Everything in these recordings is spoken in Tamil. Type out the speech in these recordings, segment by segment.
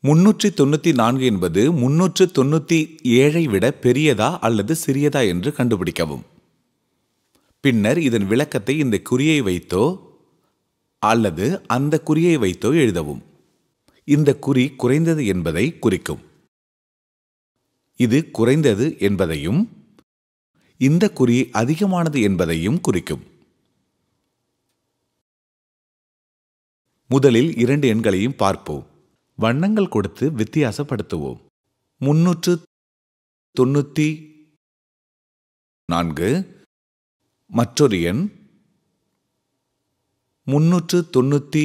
394 என்பது 397 விட பெரியதா அல்லது சிறியதா என்று கண்டுபிடிக்கவும். பின்னர் இதன் விளக்கத்தை இந்த குறியை வைத்தோ அல்லது அந்த குறியை வைத்தோ எழுதவும். இந்த குறி குறைந்தது என்பதை குறிக்கும். இது குறைந்தது என்பதையும் இந்த குறி அதிகமானது என்பதையும் குறிக்கும். முதலில் 2 எண்களையும் பார்ப்போம். வண்ணங்கள் கொடுத்து வித்தியாசப்படுத்துவோம். 394 மற்றொரு எண் 397.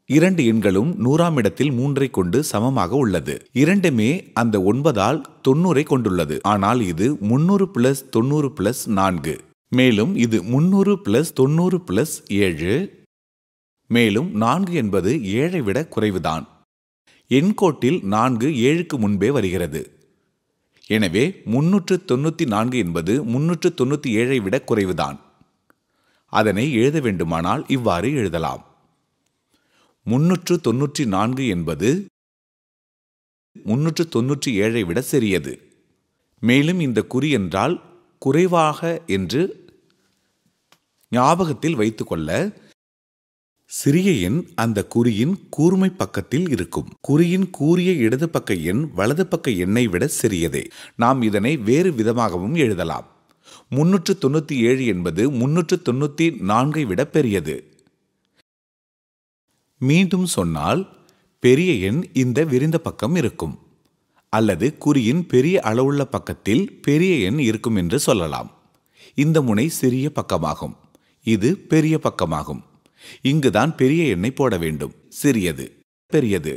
2 எண்களும் 100ஆம் இடத்தில் 3ஐ கொண்டு சமமாக உள்ளது. இரண்டுமே அந்த 9ஆல் 90ஐ கொண்டுள்ளது. ஆனால் இது 300 + 90 + 4. மேலும் இது 300 + 90 + 7. மேலும் 4 என்பது 7ஐ விட குறைவுதான். எண்கோட்டில் 4 7க்கு முன்பே வருகிறது. எனவே 394 என்பது 397ஐ விட குறைவுதான். அதனை எழுத வேண்டுமானால் இவ்வாறு எழுதலாம். 394 என்பது 397ஐ விட சிறியது. மேலும் இந்த குறி என்றால் குறைவாக என்று ஞாபகத்தில் வைத்துக்கொள்ள சிறிய எண் அந்த குறியின் கூர்மை பக்கத்தில் இருக்கும். குறியின் கூரிய இடது பக்க எண் வலது பக்க எண்ணை விட சிறியதே. நாம் இதனை வேறு விதமாகவும் எழுதலாம். 397 என்பது 394ஐ விட பெரியது. மீண்டும் சொன்னால் பெரிய எண் இந்த விரிந்த பக்கம் இருக்கும். அல்லது குறியின் பெரிய அளவுள்ள பக்கத்தில் பெரிய எண் இருக்கும் என்று சொல்லலாம். இந்த முனை சிறிய பக்கமாகும். இது பெரிய பக்கமாகும். இங்குதான் பெரிய எண்ணை போட வேண்டும். சிறியது, பெரியது.